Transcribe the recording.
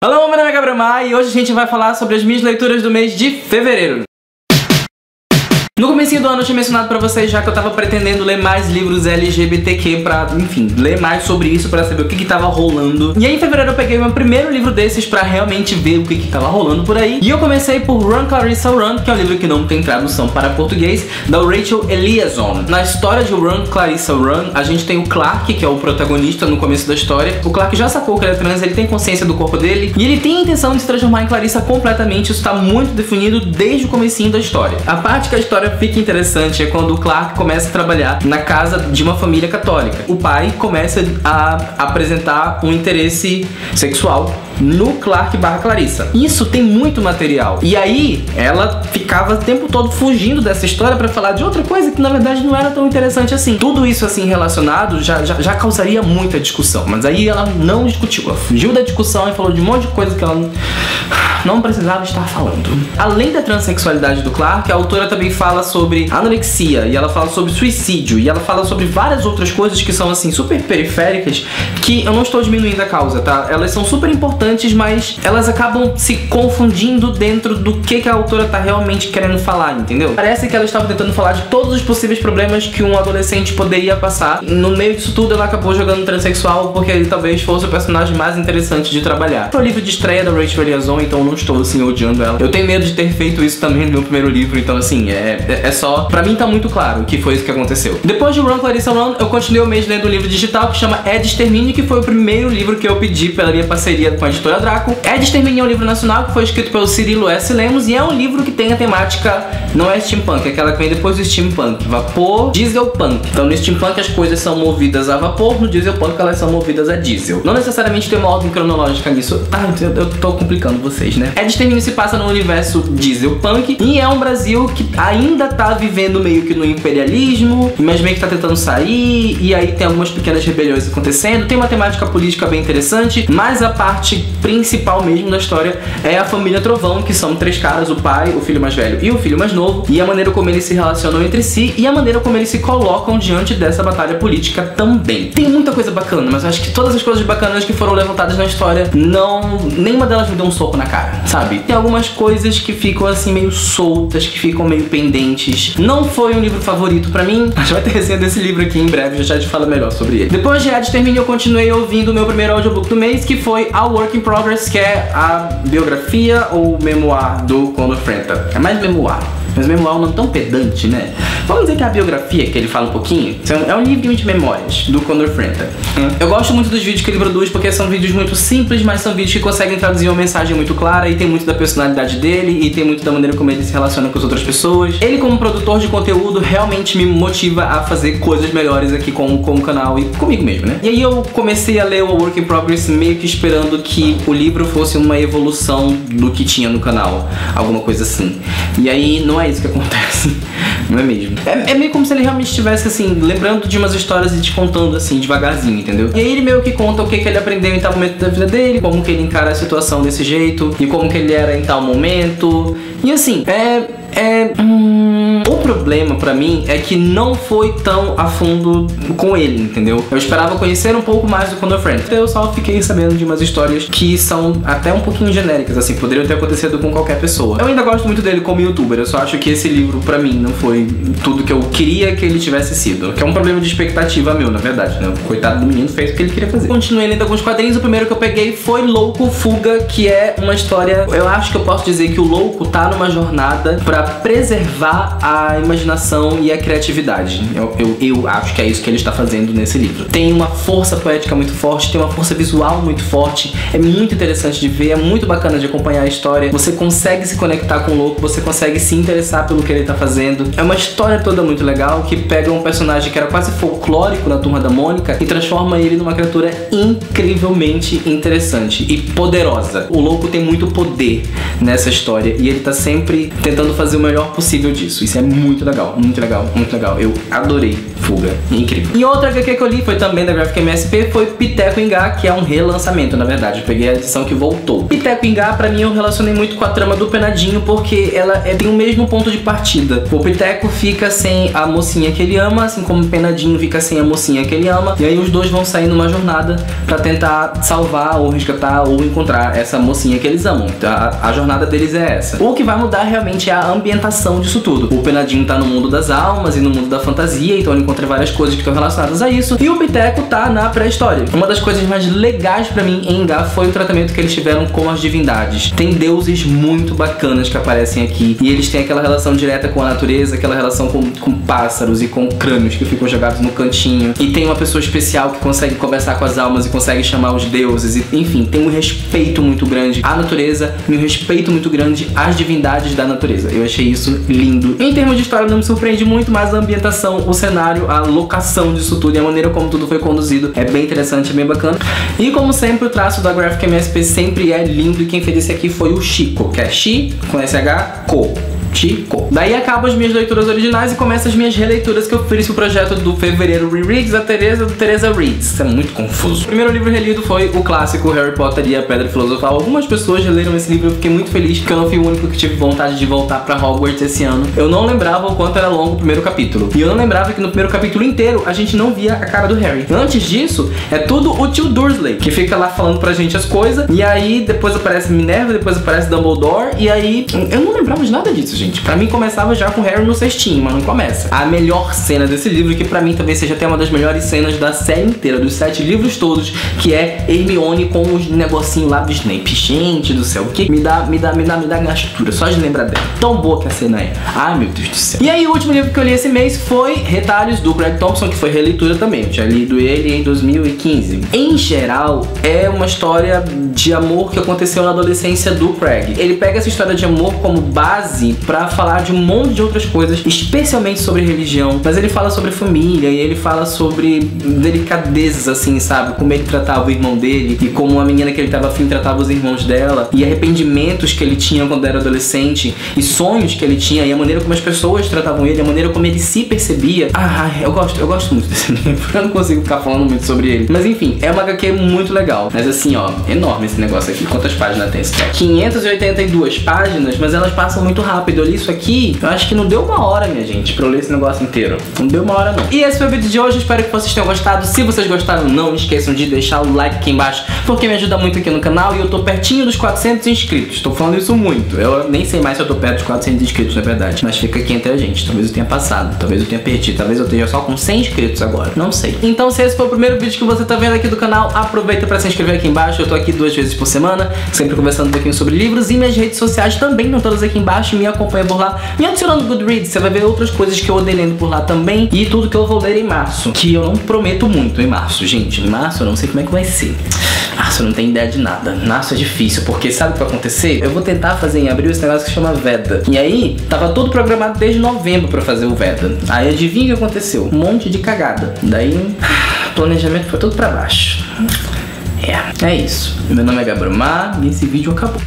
Olá, meu nome é Gabriel Maia e hoje a gente vai falar sobre as minhas leituras do mês de fevereiro. No comecinho do ano eu tinha mencionado pra vocês já que eu tava pretendendo ler mais livros LGBTQ pra, enfim, ler mais sobre isso pra saber o que tava rolando. E aí em fevereiro eu peguei meu primeiro livro desses pra realmente ver o que tava rolando por aí. E eu comecei por Run, Clarissa, Run, que é um livro que não tem tradução para português, da Rachel Eliason. Na história de Run, Clarissa, Run, a gente tem o Clark, que é o protagonista no começo da história. O Clark já sacou que ele é trans, ele tem consciência do corpo dele e ele tem a intenção de se transformar em Clarissa completamente. Isso tá muito definido desde o comecinho da história. A parte que a história fica interessante é quando o Clark começa a trabalhar na casa de uma família católica. O pai começa a apresentar um interesse sexual no Clark barra Clarissa. Isso tem muito material. E aí, ela ficava o tempo todo fugindo dessa história pra falar de outra coisa que na verdade não era tão interessante assim. Tudo isso assim relacionado já causaria muita discussão. Mas aí ela não discutiu. Ela fugiu da discussão e falou de um monte de coisa que ela não precisava estar falando. Além da transexualidade do Clark, a autora também fala sobre anorexia, e ela fala sobre suicídio, e ela fala sobre várias outras coisas que são assim super periféricas, que eu não estou diminuindo a causa, tá? Elas são super importantes, mas elas acabam se confundindo dentro do que a autora tá realmente querendo falar, entendeu? Parece que ela estava tentando falar de todos os possíveis problemas que um adolescente poderia passar. No meio disso tudo, ela acabou jogando transexual porque ele talvez fosse o personagem mais interessante de trabalhar. É o livro de estreia da Rachel Eliason, então não estou assim odiando ela. Eu tenho medo de ter feito isso também no meu primeiro livro, então assim, é só... Pra mim tá muito claro que foi isso que aconteceu. Depois de Run, Clarissa, Run, eu continuei o mês lendo um livro digital que chama É de Extermínio, que foi o primeiro livro que eu pedi pela minha parceria com a editora Draco. É de Extermínio é um livro nacional que foi escrito pelo Cirilo S. Lemos e é um livro que tem a temática, não é steampunk, é aquela que vem depois do steampunk, vapor, dieselpunk. Então no steampunk as coisas são movidas a vapor, no dieselpunk elas são movidas a diesel. Não necessariamente tem uma ordem cronológica nisso. Eu tô complicando vocês, né? É de Extermínio se passa no universo dieselpunk e é um Brasil que ainda tá vivendo meio que no imperialismo, mas meio que tá tentando sair, e aí tem algumas pequenas rebeliões acontecendo. Tem uma temática política bem interessante, mas a parte principal mesmo da história é a família Trovão, que são três caras, o pai, o filho mais velho e o filho mais novo, e a maneira como eles se relacionam entre si e a maneira como eles se colocam diante dessa batalha política também. Tem muita coisa bacana, mas eu acho que todas as coisas bacanas que foram levantadas na história, nenhuma delas me deu um soco na cara, sabe? Tem algumas coisas que ficam assim meio soltas, que ficam meio pendentes. Não foi um livro favorito pra mim, mas vai ter resenha desse livro aqui em breve, já te falo melhor sobre ele. Depois de É de Extermínio, eu continuei ouvindo o meu primeiro audiobook do mês, que foi A Work in Progress, que é a biografia ou memoir do Condor Frenta. É mais memoir, mas memoir é um nome tão pedante, né? Vamos dizer que a biografia, que ele fala um pouquinho, é um livro de memórias do Condor Frenta. Eu gosto muito dos vídeos que ele produz, porque são vídeos muito simples, mas são vídeos que conseguem traduzir uma mensagem muito clara, e tem muito da personalidade dele, e tem muito da maneira como ele se relaciona com as outras pessoas. Ele, como produtor de conteúdo, realmente me motiva a fazer coisas melhores aqui com o canal e comigo mesmo, né? E aí eu comecei a ler o Work in Progress meio que esperando que o livro fosse uma evolução do que tinha no canal, alguma coisa assim. E aí não é isso que acontece, não é mesmo? É meio como se ele realmente estivesse assim, lembrando de umas histórias e te contando assim, devagarzinho, entendeu? E aí ele meio que conta o que ele aprendeu em tal momento da vida dele, como que ele encara a situação desse jeito, e como que ele era em tal momento. E assim, o problema pra mim é que não foi tão a fundo com ele, entendeu? Eu esperava conhecer um pouco mais do Condor Friend. Eu só fiquei sabendo de umas histórias que são até um pouquinho genéricas, assim, poderiam ter acontecido com qualquer pessoa. Eu ainda gosto muito dele como youtuber, eu só acho que esse livro, pra mim, não foi tudo que eu queria que ele tivesse sido. Que é um problema de expectativa meu, na verdade, né? O coitado do menino fez o que ele queria fazer. Continuei lendo alguns quadrinhos, o primeiro que eu peguei foi Louco Fuga, que é uma história... Eu acho que eu posso dizer que o Louco tá numa jornada pra preservar a imaginação e a criatividade. Eu acho que é isso que ele está fazendo nesse livro. Tem uma força poética muito forte, tem uma força visual muito forte, é muito interessante de ver, é muito bacana de acompanhar a história. Você consegue se conectar com o Louco, você consegue se interessar pelo que ele tá fazendo. É uma história toda muito legal, que pega um personagem que era quase folclórico na Turma da Mônica e transforma ele numa criatura incrivelmente interessante e poderosa. O Louco tem muito poder nessa história e ele tá sempre tentando fazer fazer o melhor possível disso. Isso é muito legal, muito legal, muito legal. Eu adorei Fuga, é incrível. E outra HQ que eu li foi também da Graphic MSP, foi Piteco Enga, que é um relançamento, na verdade. Eu peguei a edição que voltou. Piteco Enga, pra mim, eu relacionei muito com a trama do Penadinho, porque ela tem o mesmo ponto de partida. O Piteco fica sem a mocinha que ele ama, assim como o Penadinho fica sem a mocinha que ele ama, e aí os dois vão sair numa jornada pra tentar salvar, ou resgatar, ou encontrar essa mocinha que eles amam. Então, a jornada deles é essa. O que vai mudar realmente é a ambientação disso tudo. O Penadinho tá no mundo das almas e no mundo da fantasia, então ele encontra várias coisas que estão relacionadas a isso, e o Piteco tá na pré-história. Uma das coisas mais legais pra mim em Enga foi o tratamento que eles tiveram com as divindades. Tem deuses muito bacanas que aparecem aqui, e eles têm aquela relação direta com a natureza, aquela relação com pássaros e com crânios que ficam jogados no cantinho, e tem uma pessoa especial que consegue conversar com as almas e consegue chamar os deuses, e, enfim, tem um respeito muito grande à natureza e um respeito muito grande às divindades da natureza. Eu achei isso lindo. Em termos de história não me surpreende muito, mas a ambientação, o cenário, a locação disso tudo e a maneira como tudo foi conduzido é bem interessante, é bem bacana. E como sempre, o traço da Graphic MSP sempre é lindo, e quem fez esse aqui foi o Chico, que é Chi com SH, Co. Chico. Daí acabam as minhas leituras originais e começam as minhas releituras que eu fiz pro projeto do Fevereiro Rereads da Teresa Reads. Isso é muito confuso. O primeiro livro relido foi o clássico Harry Potter e a Pedra Filosofal. Algumas pessoas releram esse livro, eu fiquei muito feliz, porque eu não fui o único que tive vontade de voltar pra Hogwarts esse ano. Eu não lembrava o quanto era longo o primeiro capítulo. E eu não lembrava que no primeiro capítulo inteiro a gente não via a cara do Harry. Antes disso, é tudo o tio Dursley, que fica lá falando pra gente as coisas, e aí depois aparece Minerva, depois aparece Dumbledore, e aí eu não lembrava de nada disso, gente. Pra mim começava já com o Harry no cestinho, mas não começa. A melhor cena desse livro, que pra mim talvez seja até uma das melhores cenas da série inteira, dos 7 livros todos, que é Hermione com os negocinhos lá do Snape. Gente do céu, que me dá gastura só de lembrar dela. Tão boa que a cena é. Ai, meu Deus do céu. E aí o último livro que eu li esse mês foi Retalhos, do Greg Thompson, que foi releitura também. Eu tinha lido ele em 2015. Em geral, é uma história de amor que aconteceu na adolescência do Craig. Ele pega essa história de amor como base pra falar de um monte de outras coisas, especialmente sobre religião, mas ele fala sobre família, e ele fala sobre delicadezas, assim, sabe? Como ele tratava o irmão dele, e como a menina que ele tava afim tratava os irmãos dela, e arrependimentos que ele tinha quando era adolescente, e sonhos que ele tinha, e a maneira como as pessoas tratavam ele, a maneira como ele se percebia. Eu gosto muito desse livro. Eu não consigo ficar falando muito sobre ele, mas enfim, é uma HQ muito legal. Mas assim, ó, enorme esse negócio aqui. Quantas páginas tem esse texto? 582 páginas, mas elas passam muito rápido. Eu li isso aqui, eu acho que não deu uma hora, minha gente, pra eu ler esse negócio inteiro. Não deu uma hora, não. E esse foi o vídeo de hoje, espero que vocês tenham gostado. Se vocês gostaram, não esqueçam de deixar o like aqui embaixo, porque me ajuda muito aqui no canal, e eu tô pertinho dos 400 inscritos. Tô falando isso muito. Eu nem sei mais se eu tô perto dos 400 inscritos, na verdade. Mas fica aqui entre a gente. Talvez eu tenha passado, talvez eu tenha perdido, talvez eu esteja só com 100 inscritos agora. Não sei. Então, se esse foi o primeiro vídeo que você tá vendo aqui do canal, aproveita pra se inscrever aqui embaixo. Eu tô aqui 2 vezes por semana, sempre conversando um pouquinho sobre livros, e minhas redes sociais também estão todas aqui embaixo. Me acompanha por lá. Me adiciona no Goodreads, você vai ver outras coisas que eu andei lendo por lá também, e tudo que eu vou ler em março, que eu não prometo muito em março, gente. Em março eu não sei como é que vai ser. Março eu não tenho ideia de nada. Março é difícil, porque sabe o que vai acontecer? Eu vou tentar fazer em abril esse negócio que chama Veda. E aí, tava tudo programado desde novembro pra fazer o Veda. Aí adivinha o que aconteceu? Um monte de cagada. Daí, o planejamento foi tudo pra baixo. É isso. Meu nome é Gabriel Mar e esse vídeo acabou.